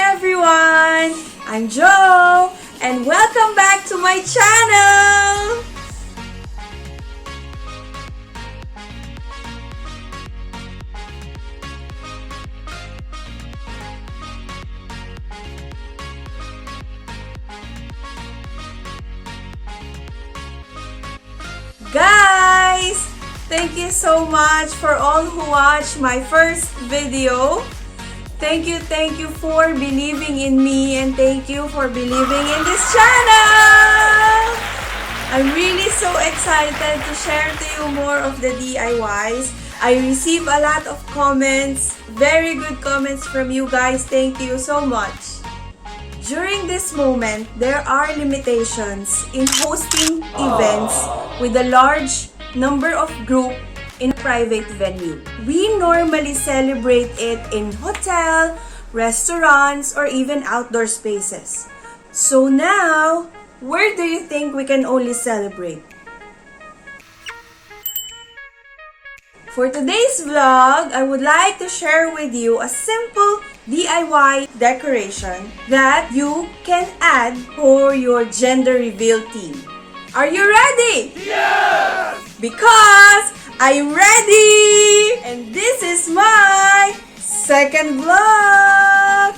everyone! I'm Jo, and welcome back to my channel! Guys! Thank you so much for all who watched my first video. Thank you for believing in me, and thank you for believing in this channel! I'm really so excited to share to you more of the DIYs. I receive a lot of comments, very good comments from you guys. Thank you so much. During this moment, there are limitations in hosting events with a large number of group in a private venue. We normally celebrate it in hotel, restaurants, or even outdoor spaces. So now, where do you think we can only celebrate? For today's vlog, I would like to share with you a simple DIY decoration that you can add for your gender reveal theme. Are you ready? Yes! Because I'm ready! And this is my second vlog!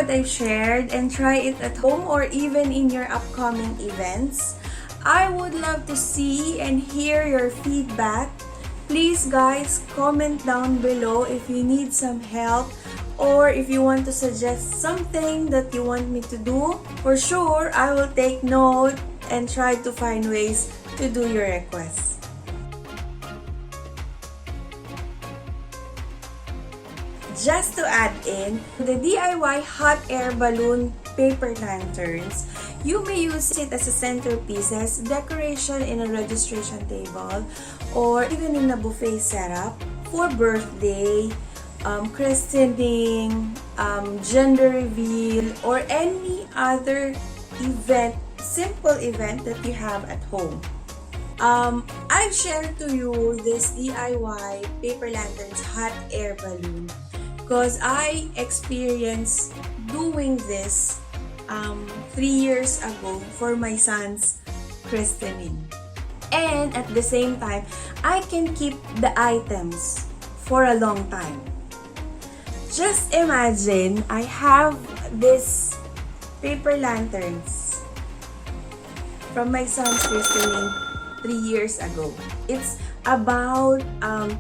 what I've shared and try it at home or even in your upcoming events. I would love to see and hear your feedback. Please guys, comment down below if you need some help or if you want to suggest something that you want me to do. For sure, I will take note and try to find ways to do your requests. Just to add in, the DIY hot air balloon paper lanterns, you may use it as a centerpieces, decoration in a registration table, or even in a buffet setup for birthday, christening, gender reveal, or any other event, simple event that you have at home. I've shared to you this DIY paper lanterns hot air balloon because I experienced doing this 3 years ago for my son's christening. And at the same time, I can keep the items for a long time. Just imagine, I have this paper lanterns from my son's christening 3 years ago. It's about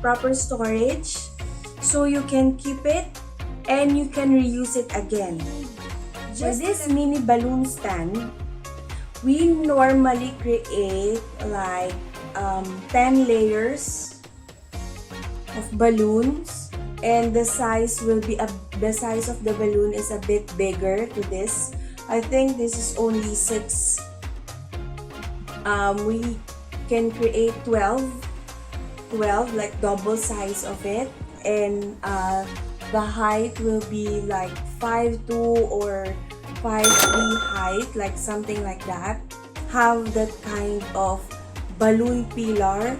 proper storage, so you can keep it and you can reuse it again. For this mini balloon stand, we normally create like 10 layers of balloons, and the size will be the size of the balloon is a bit bigger to this. I think this is only 6. We can create 12 like double size of it, and the height will be like 5'2" or 5'3" height, like something like that. Have that kind of balloon pillar,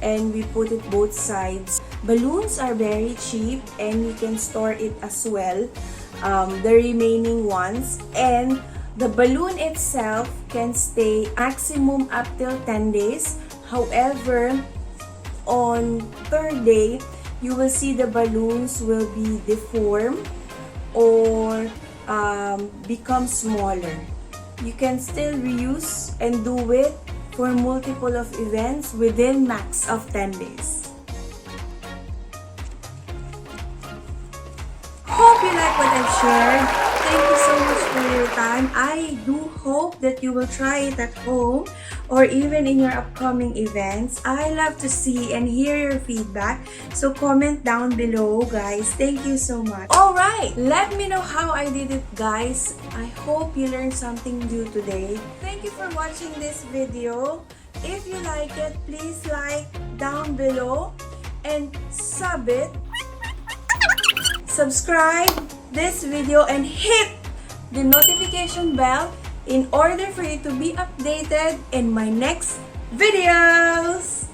and we put it both sides. Balloons are very cheap and you can store it as well, the remaining ones, and the balloon itself can stay maximum up till 10 days. However, on 3rd day, you will see the balloons will be deformed or become smaller. You can still reuse and do it for multiple of events within max of 10 days. Hope you like what I've shared. Thank you so much for your time. I do hope that you will try it at home or even in your upcoming events. I love to see and hear your feedback, so comment down below guys. Thank you so much. Alright, let me know how I did it guys. I hope you learned something new today. Thank you for watching this video. If you like it, please like down below and sub it. Subscribe this video and hit the notification bell in order for you to be updated in my next videos.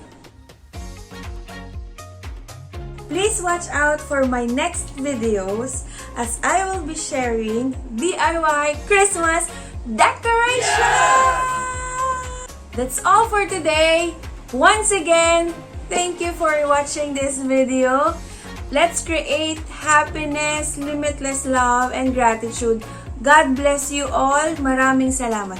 Please watch out for my next videos as I will be sharing DIY Christmas decoration. That's all for today. Once again, thank you for watching this video. Let's create happiness, limitless love, and gratitude. God bless you all. Maraming salamat.